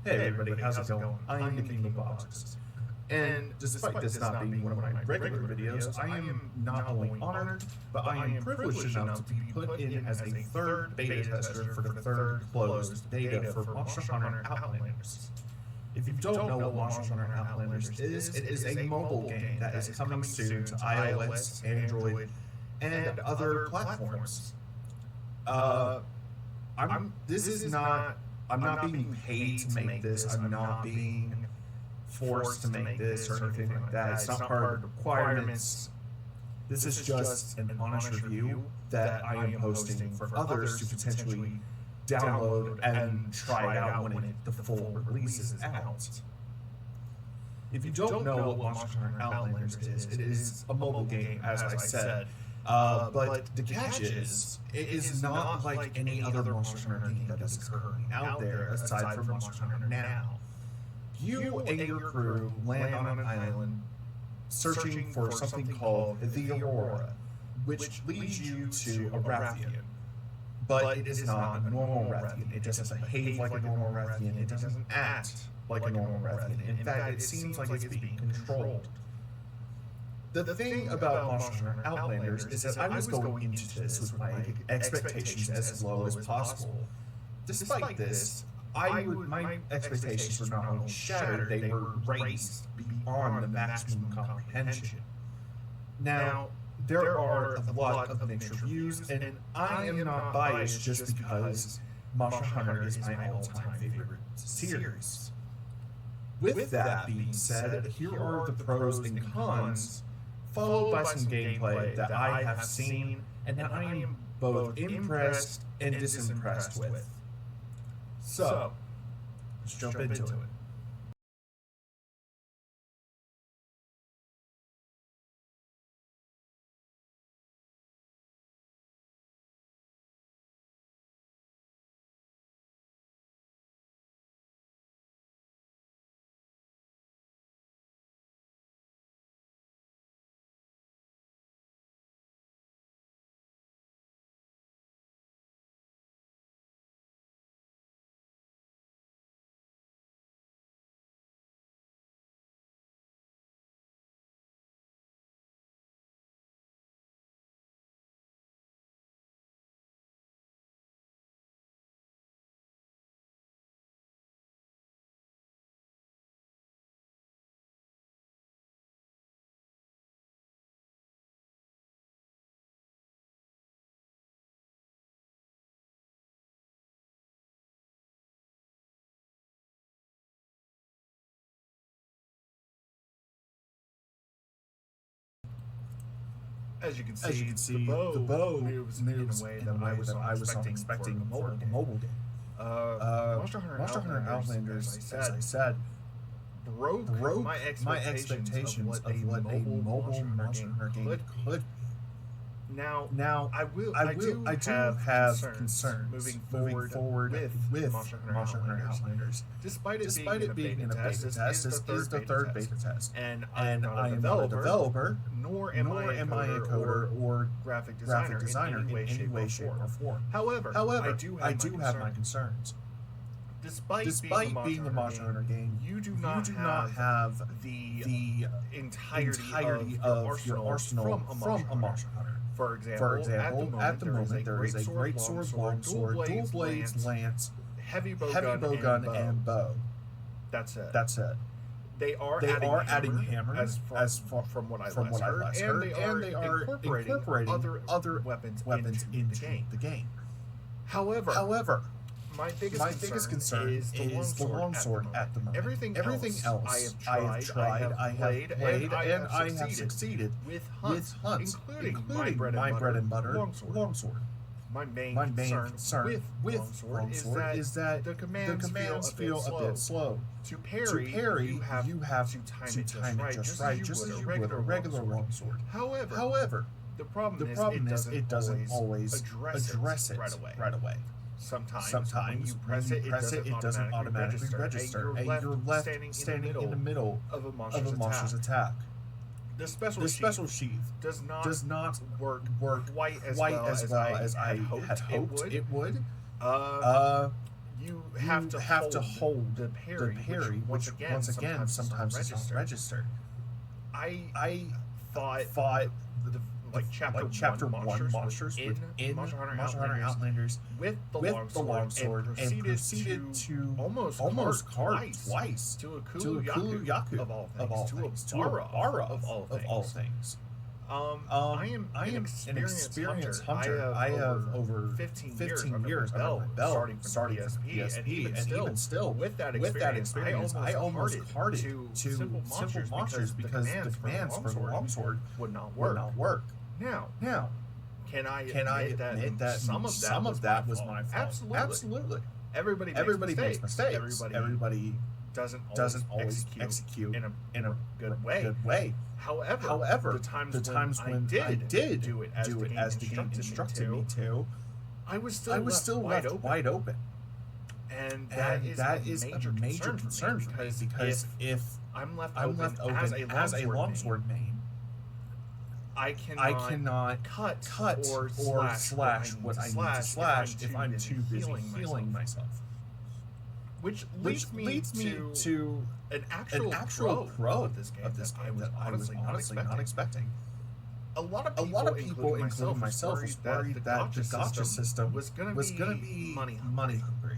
Hey everybody, how's it going? I am the King of Boxes. And despite this not being one of my regular videos, I am not only honored, but I am privileged enough to be put in as a third beta tester for the third closed beta for Monster Hunter Outlanders. If you don't know what Monster Hunter Outlanders is, it is a mobile game that is coming soon to iOS, Android, and other platforms. I'm not being paid to make this. I'm not being forced to make this or anything like that. It's not part of the requirements. This is just an honest review that I am posting for others to potentially download and try it out when the full release is out. If you don't know what Monster Hunter Outlanders is, it is a mobile game, as I said. But the catch is, it is not like any other Monster Hunter game that is currently out there, aside from Monster Hunter now. You and your crew land on an island searching for something called the Aurora, which leads you to a Rathian. But it is not a normal Rathian. It doesn't behave like a normal Rathian. It doesn't act like a normal Rathian. In fact, it seems like it's being controlled. The thing about Monster Hunter Outlanders is that I was going into this with my expectations as low as possible. Despite this, my expectations were not only shattered, they were raised beyond the maximum comprehension. Now, there are a lot of mixed reviews, and I am not biased just because Monster Hunter is my all-time favorite series. With that being said, here are the pros and cons, followed by some gameplay that I have seen and that I am both impressed and disimpressed with. So, let's jump into it. As you can see, the bow moves in a way that I was not expecting for a mobile game. Monster Hunter Outlanders, as I said, broke my expectations of what a mobile Monster Hunter game could. Now, I do have concerns moving forward with Monster Hunter Outlanders. Despite it being in a beta test, this is the third beta test, and I am not a developer, nor am I a coder or graphic designer in any way, shape, or form. However, I do have my concerns. Despite being a Monster Hunter game, you do not have the entirety of your arsenal from a Monster Hunter. For example, at the moment there is a great sword, longsword, dual blades, lance, heavy bowgun, and bow. That's it. They are adding hammers, from what I last heard, and they are incorporating other weapons into the game. However, my biggest concern is the longsword at the moment. Everything else I have tried, I have played, and I have succeeded with hunts, including my bread and butter, longsword. My main concern with longsword is that the commands feel a bit slow. To parry, you have to time it just right, just as you would a regular longsword. However, the problem is it doesn't always address it right away. Sometimes when you press it, it doesn't automatically register, and you're left standing in the middle of a monster's attack. The special sheath does not work quite as well as I had hoped it would. you have to hold the parry, which once again sometimes is not registered. I fought chapter 1 monsters in Monster Hunter Outlanders with the longsword and proceeded to almost card twice to a Kulu-Yaku of all things, to a Bara of all things. I am an experienced hunter. I have over 15 years under my belt, starting from PSP, and even still, with that experience, I almost carded to simple monsters because the commands for the longsword would not work. Now, can I admit that some of that was my fault? Absolutely. Everybody makes mistakes. Everybody doesn't always execute in a good way. However, the times when I did do it as the game instructed me to, I was still left wide open. And that is a major concern for me because if I'm left open as a longsword main, I cannot cut or slash what I need to slash if I'm too busy healing myself. Which leads me to an actual pro of this game that I was honestly not expecting. A lot of people, including myself, was worried that the gacha system was going to be money hungry.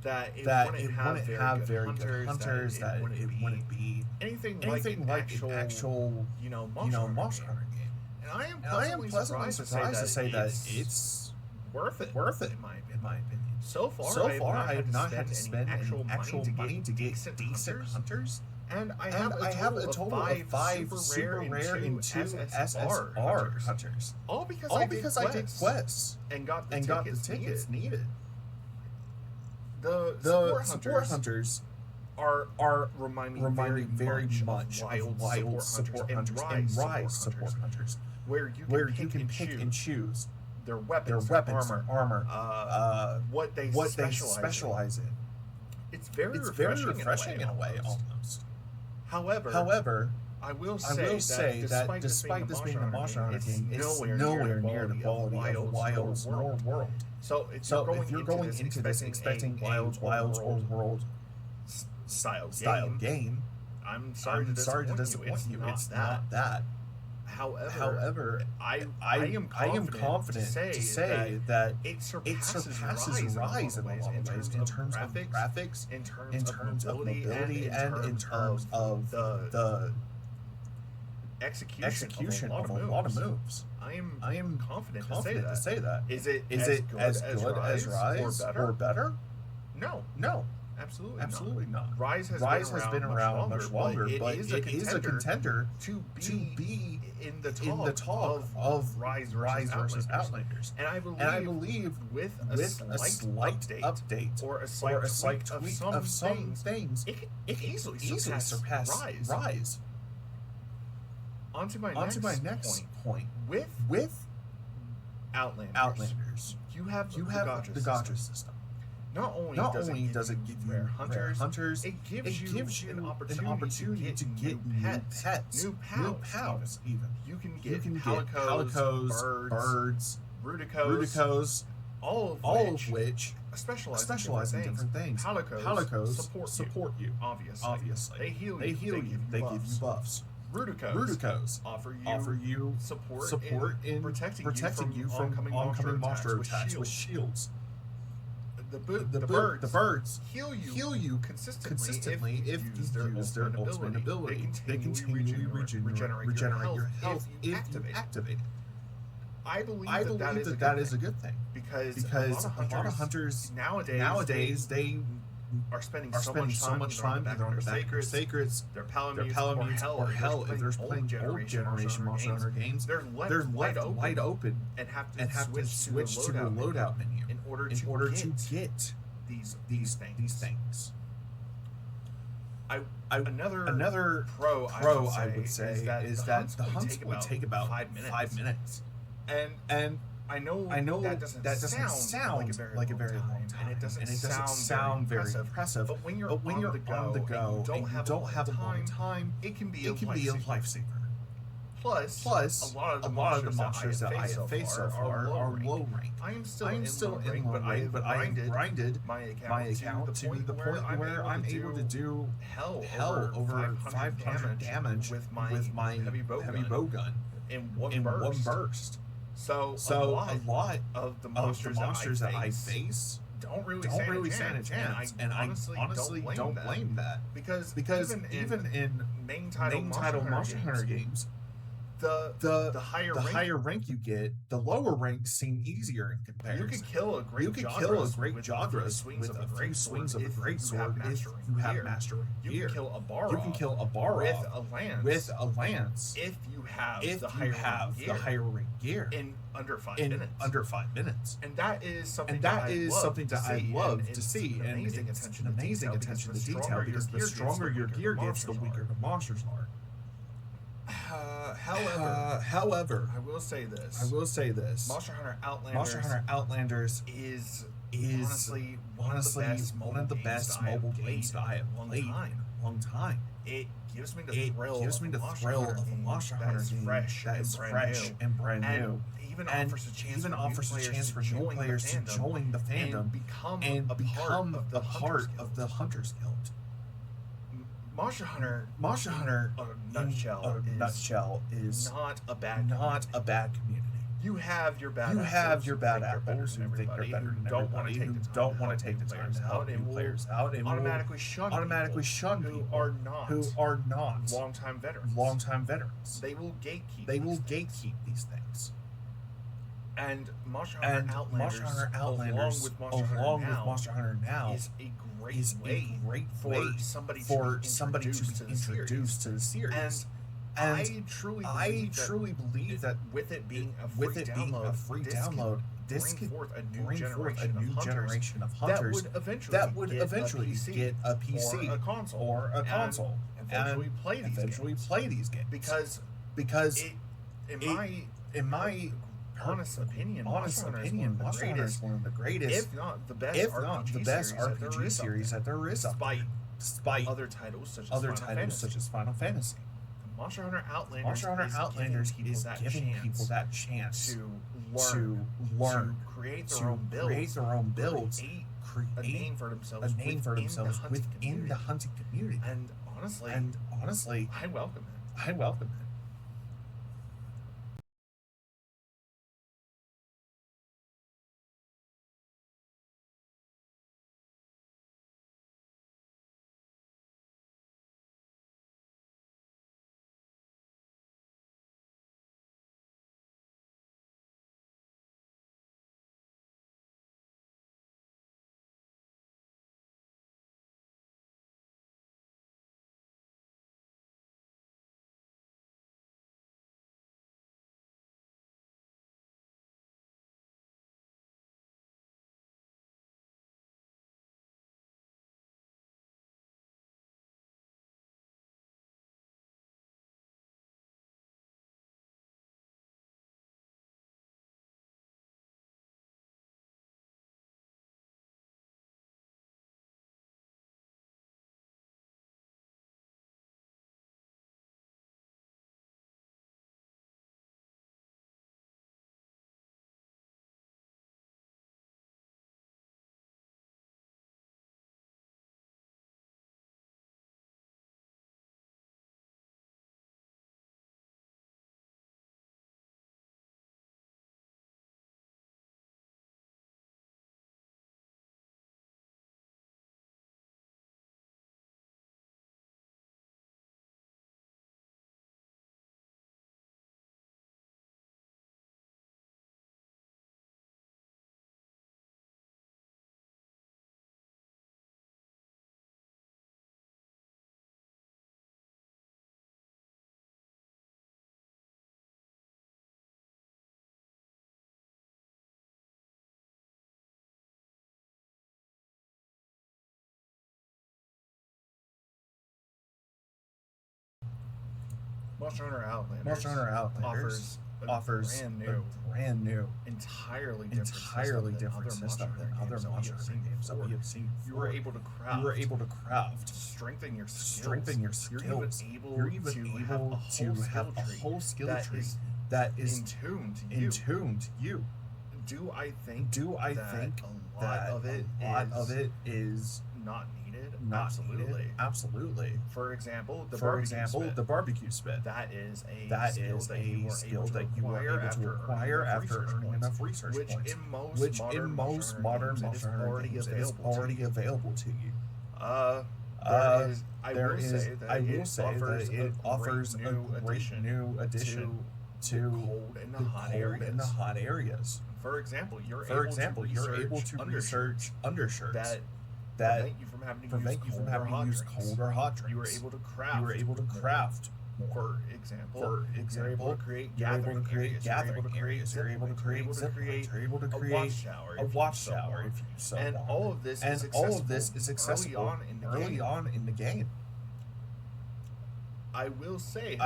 That it wouldn't have very good hunters. That it wouldn't be anything like an actual Monster Hunter game. And I am pleasantly surprised to say that it's worth it in my opinion. So far, I have not had to spend any actual money to get decent hunters. And I have a total of 5 super rare and 2 SSR hunters. All because I did quests and got the tickets needed. The support hunters are reminding very much of wild support hunters and Rise support hunters, where you can pick and choose their weapons, armor, what they specialize in. It's very refreshing in a way, almost. However, I will say that despite this being a Monster Hunter game, it's nowhere near the quality of Wilds nor World. So if you're going into this expecting Wilds or World style game, I'm sorry to disappoint you. It's not that. However, I am confident to say that it surpasses Rise in a lot of ways in terms of graphics, in terms of mobility, and in terms of the execution of a lot of moves. I am confident to say that. Is it as good as Rise or better? No. Absolutely not. Rise has been around much longer, but it is a contender to be in the top of Rise versus Outlanders. And I believe with a slight update or a slight tweak of some things, it can easily surpass Rise. On to my next point. With Outlanders, you have the gacha system. Not only does it give you rare hunters, it gives you an opportunity to get new pets, new pals even. You can get halicos, birds, rudicos, all of which specialize in different things. Halicos support you, obviously. They heal you, they give you buffs. Rudicos offer you support in protecting you from oncoming monster attacks with shields. The birds heal you consistently if you use their ultimate ability. They continually regenerate your health if you activate it. I believe that is a good thing because a lot of hunters nowadays they are spending so much time either on their sacreds, their palamutes, or hell if they're playing old generation Monster Hunter games, they're left wide open and have to switch to the loadout menu in order to get these things. Another pro I would say is that the hunts would take about 5 minutes. And I know that doesn't sound like a very long time, and it doesn't sound very impressive. But when you're on the go and you don't have a long time, it can be a lifesaver. Plus, a lot of the monsters that I have faced so far are low rank. I am still in low rank, but I have grinded my account to the point where I'm able to do hell over 500 damage with my heavy bow gun in one burst. So a lot of the monsters that I face don't really stand a chance, and I honestly don't blame that, because even in main title Monster Hunter games, the higher rank you get, the lower ranks seem easier in comparison. You could kill a great Jogras with a few swings of a great sword if you have mastery. You can kill a Balrog with a lance if you have the higher rank gear in under 5 minutes. And that is something that I love to see, and it's an amazing attention to detail, because the stronger your gear gets, the weaker the monsters are. However, I will say this. Monster Hunter Outlanders is honestly one of the best mobile games that I have played in a long time. It gives me the thrill of a Monster Hunter game that is fresh and brand new. And even offers a chance for new players to join the fandom and become a part of the Hunters Guild. Monster Hunter, in a nutshell, is not a bad community. You have your bad apples who think they're better than everybody, who don't want to take the time to help new players out, and automatically shun people who are not long-time veterans. They will gatekeep these things. And Monster Hunter Outlanders, along with Monster Hunter Now, is a great way for somebody to be introduced to the series. And I truly believe that with it being a free download, this could bring forth a new generation of hunters that would eventually get a PC or a console and eventually play these games. Because in my honest opinion, Monster Hunter is one of the greatest, if not the best RPG series that there is, despite other titles such as Final Fantasy. Monster Hunter Outlanders is giving people that chance to learn, create their own builds, create a name for themselves within the hunting community. And honestly, I welcome it. Monster Hunter Outlanders brand new, entirely different system than other Monster Hunter games that we have seen. You were able to craft, strengthen your skills. You're even able to have a whole skill tree that is in tune to you. Do I think that a lot of it is not needed? Absolutely. For example, the barbecue spit. That is a skill that you were able to acquire after earning enough research points, which in most modern Monster Hunter games is already available to you. I will say that it offers a great new addition to the cold and the hot areas. For example, you're able to research undershirts that prevent you from having to use cold or hot drinks. You were able to craft more. For example, you're able to create gathering areas. You're able to create zip lines. You're able to create a watchtower if you so want. And all of this is accessible early on in the game. I will say,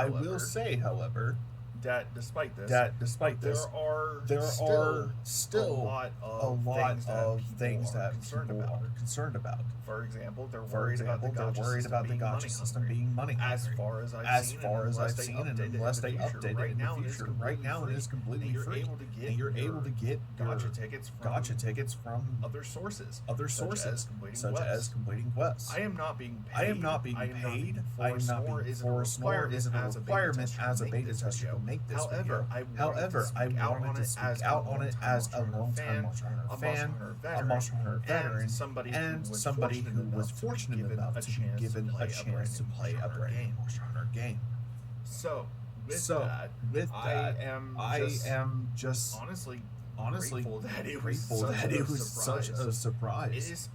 however, that despite this, there are still a lot of things that people are concerned about. For example, they're worried about the gacha system being money as far as I've seen, and unless they update it in the future. Right now, it is completely free, and you're able to get gacha tickets from other sources, such as completing quests. I am not being paid. I am not being forced, nor is it a requirement as a beta tester to make this video. However, I wanted to speak out on it as a longtime Monster Hunter fan, a Monster Hunter veteran, and somebody who was fortunate enough to be given a chance to play a brand new Monster Hunter game. So, with that, I am just honestly grateful that it was such a surprise.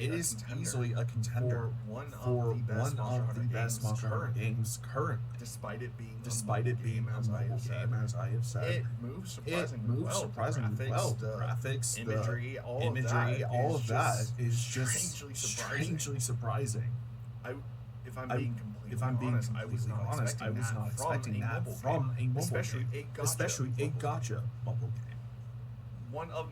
It is easily a contender for one of the best Monster Hunter games currently, despite it being a mobile game, as I have said. It moves surprisingly well. The graphics, imagery, all of that is just strangely surprising. If I'm being completely honest, I was not expecting that from a mobile game, especially a gacha mobile game. One of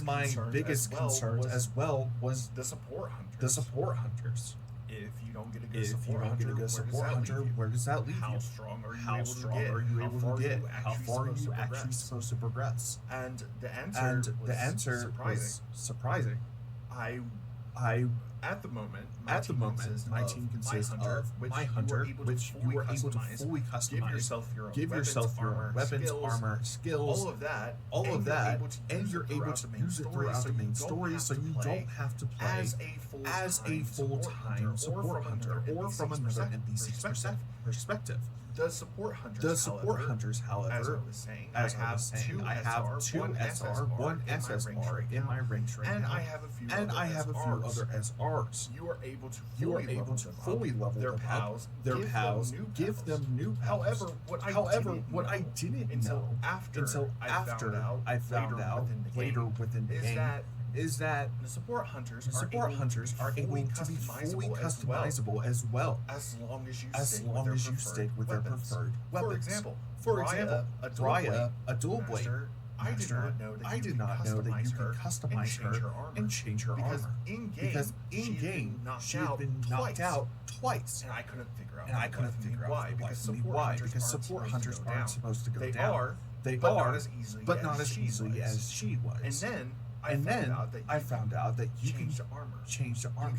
my biggest concerns as well was the support hunters. If you don't get a good support hunter, where does that leave you? How strong are you able to get? How far are you actually supposed to progress? And the answer was surprising. At the moment, my team consists of my hunter, which you were able to fully customize. Give yourself your own weapons, armor, skills, all of that, and you're able to use it throughout the main story, so you don't have to play as a full-time support hunter or from another NPC's perspective. The support hunters, however, as I was saying, I have two SR, one SSR in my range right now, and I have a few other SRs. You are able to fully level their pals, give them new pals. However, what I didn't know until after I found out later within the game is that the support hunters are able to be fully customizable as well, as long as you stick with their preferred weapons. For example, Raya, a dual blade master, I did not know that you can customize her and change her armor, because in game she had been knocked out twice, and I couldn't figure out why, because support hunters aren't supposed to go down. They are, but not as easily as she was. And then I found out that you can change the armor.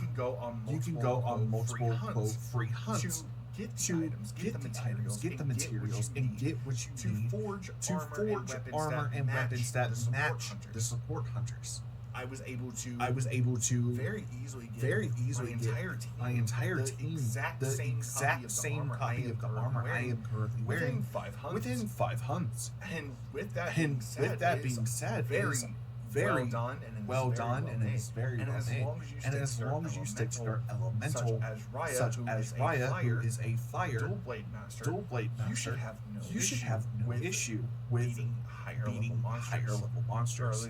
You can go on multiple free hunts to get the items, get the materials, and get what you need to forge armor and weapons that match the support hunters. I was able to very easily get my entire team the exact same copy of the armor I am currently wearing within 5 hunts. And with that being said, very well done, and it is very well made. And as long as you stick to their elemental, such as Raya, who is a fire dual blade master, you should have no issue with beating higher level monsters.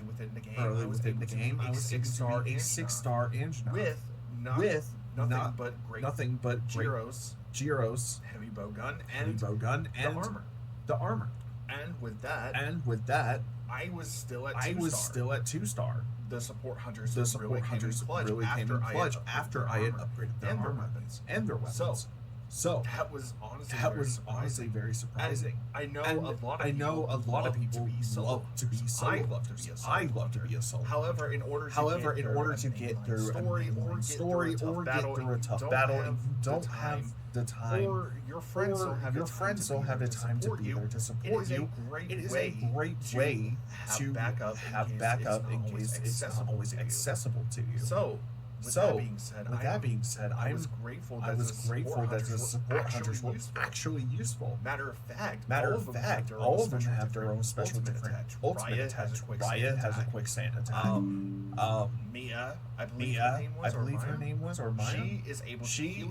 Early within the game, I was able to be a 6-star Angina with nothing but great Gyros, heavy bow gun, and the armor. And with that, I was still at 2-star. The support hunters Really came in clutch after I had upgraded their armor and their weapons. So that was honestly very surprising. I know a lot of people love to be solo. I love to be a solo. However, in order to get through a story or get through a tough battle, and you don't have the time, or your friends don't have the time to be there to support you, it is a great way to have backup in case it's not always accessible to you. So, with that being said, I was grateful that the support hunters were actually useful. Matter of fact, all of them have their own special different ultimate attacks. Riot has a quick sand attack. Mia, I believe her name was, or Maya. She is able to heal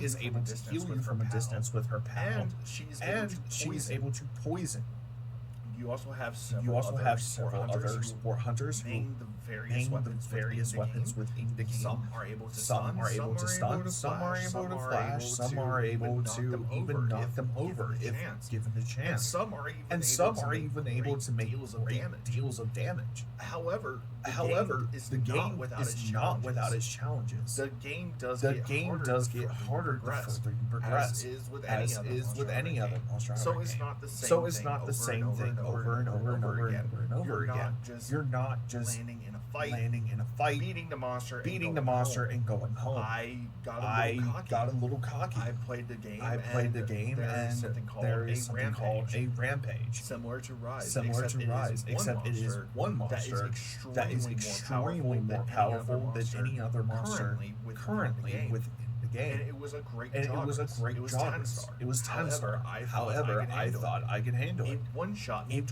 you from a distance with her pal, and she is able to poison. You also have several other support hunters who name the various weapons within the game. Some are able to stun, some are able to flash, some are able to even knock them over if given the chance. And some are even able to make deals of damage. However, the game is not without its challenges. The game does get harder the further you progress, as is with any other Monster Hunter So game. it's not the same thing over and over again. You're not just landing in a fight, beating the monster and going home. I got a little cocky. I played the game, and there is something called a rampage, similar to Rise, except it is one monster that is extremely more powerful than any other monster currently within the game. And it was a great jogger. It was 10-star. However, I thought I could handle it. It one-shot me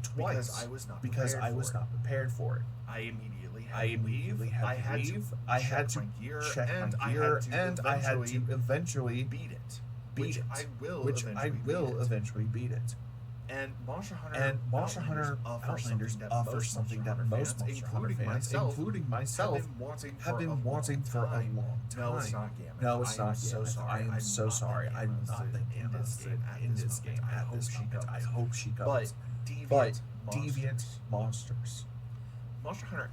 twice because I was not prepared for it. I immediately had to leave. I had to check my gear, and I had to eventually beat it. Which I will eventually beat it. And Monster Hunter Outlanders offers something that most Monster Hunter fans, including myself, have been wanting for a long time. No, it's not Gamma. I am so sorry. I'm not the Gamma in this game at this moment. I hope she goes. But Deviant Monsters. Monster Hunter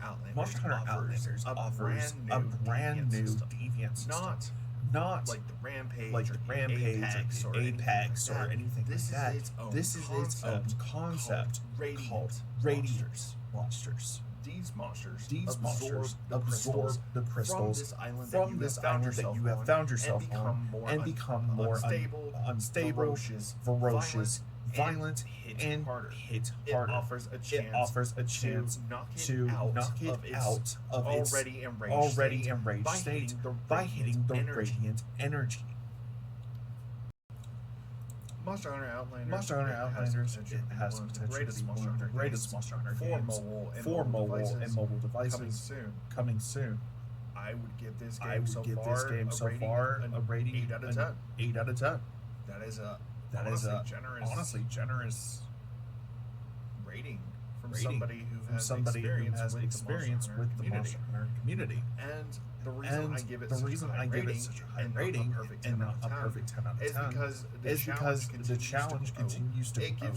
Outlanders offers a brand new Deviant system. Not like the Rampage, or the Apex or anything like that. This is its own concept called Radiant Monsters. These monsters absorb the crystals from this island that you have found yourself on and become more unstable, ferocious, violent, and hit harder. It offers a chance to knock it out of its already enraged state by hitting the radiant energy. Monster Hunter Outlanders has the potential to be one of the greatest Monster Hunter games for mobile and mobile devices coming soon. I would give this game so far a rating 8 out of 10. 8 out of 10. That is a honestly generous rating from somebody who has experience with the Monster Hunter community. And the reason I give it such a high rating and not a perfect 10 out of 10 is because the challenge continues to grow.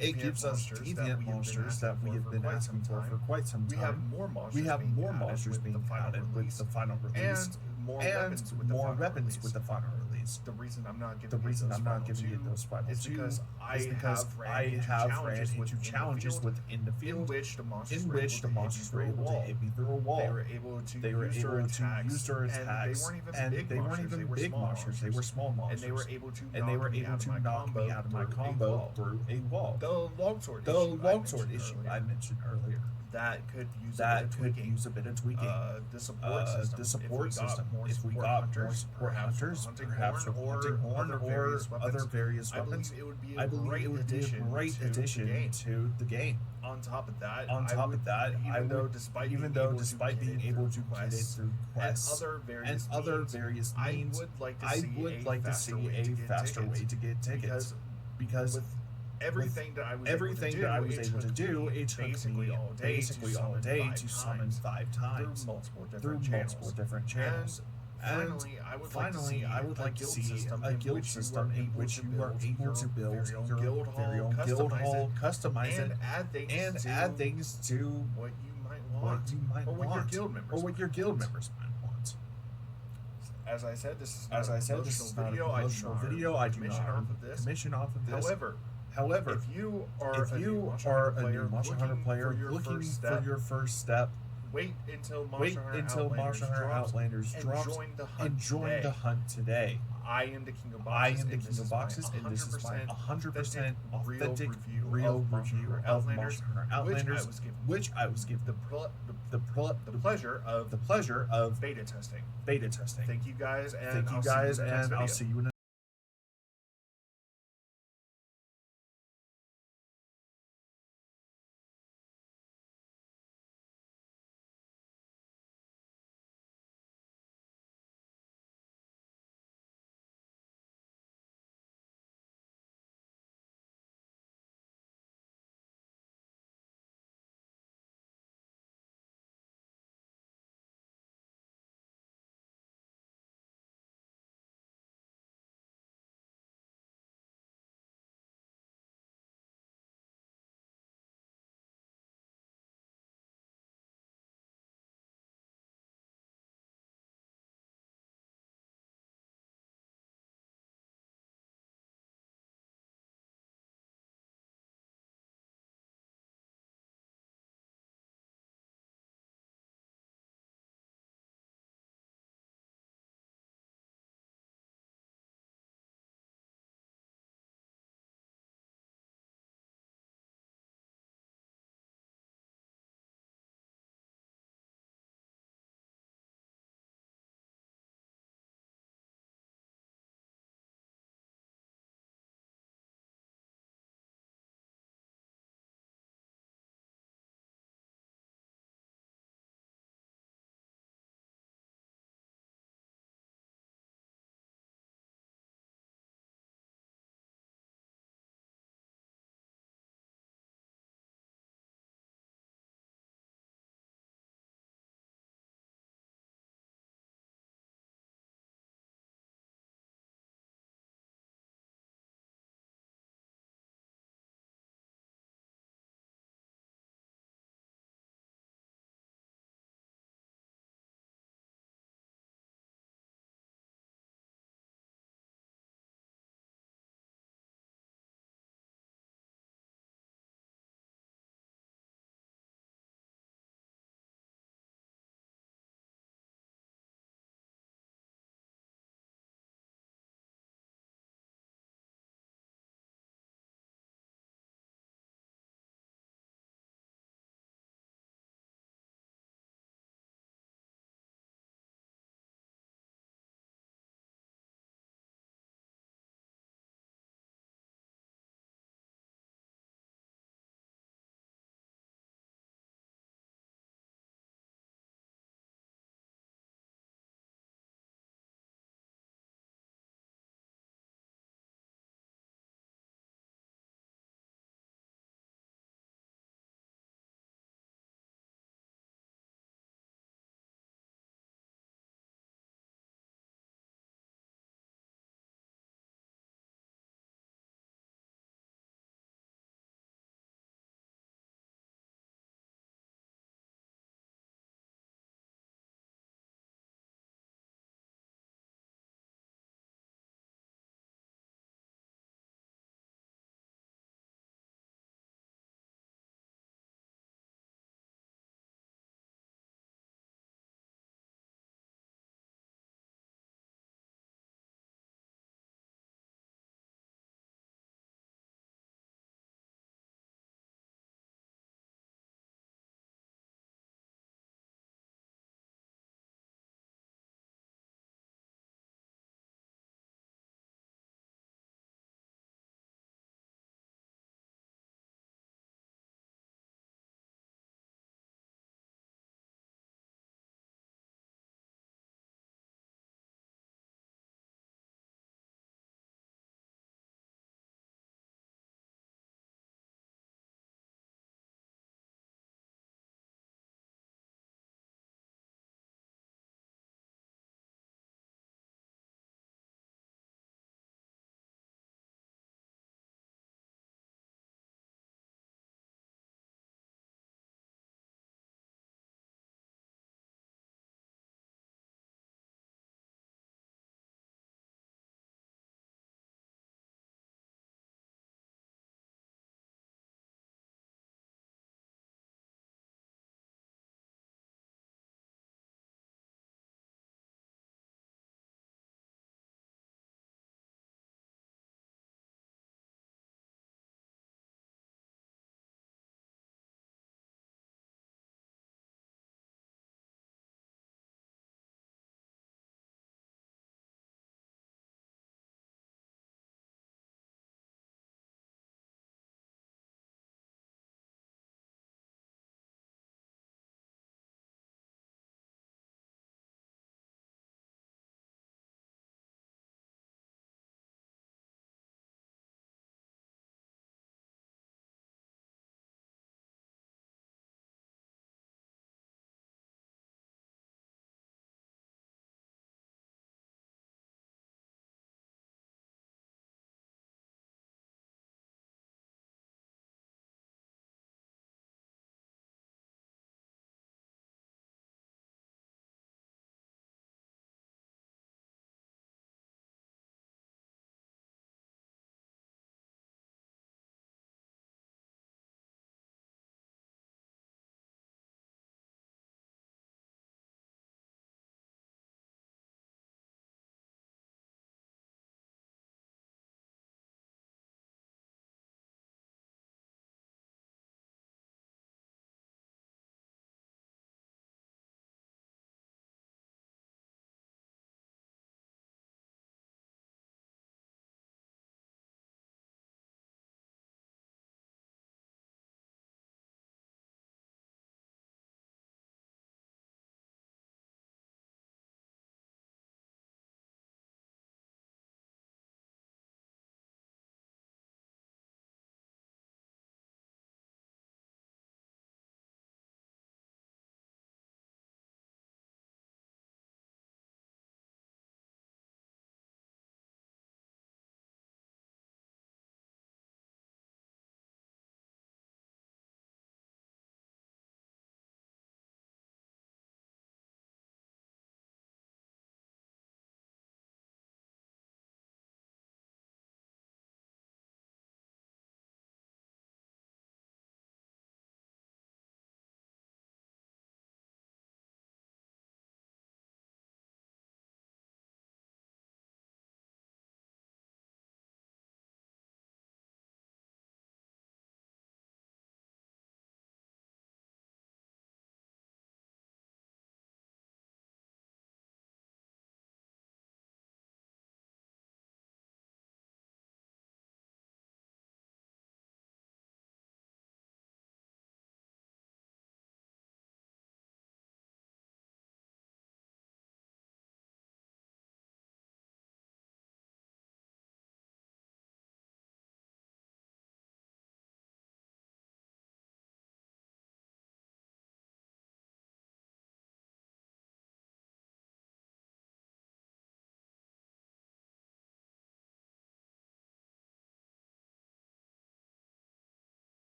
It gives us deviant monsters that we have been asking for quite some time. We have more monsters being added with the final release and more weapons with the final release. The reason I'm not giving it those final is because I have ran into challenges within the field in which the monsters were able to hit me through a wall. They were able to use their attacks, and they weren't even big monsters. They were small monsters. And they were able to knock me out of my combo through a wall. The longsword issue I mentioned earlier. That could use a bit of tweaking. The support system. If we got more support hunters, perhaps with Hunting Horn or other various weapons, I believe it would be a great addition to the game. On top of that, even though despite being able to get it through quests and other various means, I would like to see a faster way to get tickets because everything that I was able to do, it took me basically all day to summon 5 times through multiple different channels. And finally, I would like to see a guild system in which you are able to build your very own guild hall, customize it, and add things to what you might want, or what your guild members might want. As I said, this is not a promotional video. I do not commission off of this. However, if you are a new Monster Hunter player looking for your first step, wait until Monster Hunter Outlanders drops and join the hunt today. I am the King of Boxes, and this is my 100% authentic, real review of Monster Hunter Outlanders, which I was given the pleasure of beta testing. Thank you guys, and I'll see you in the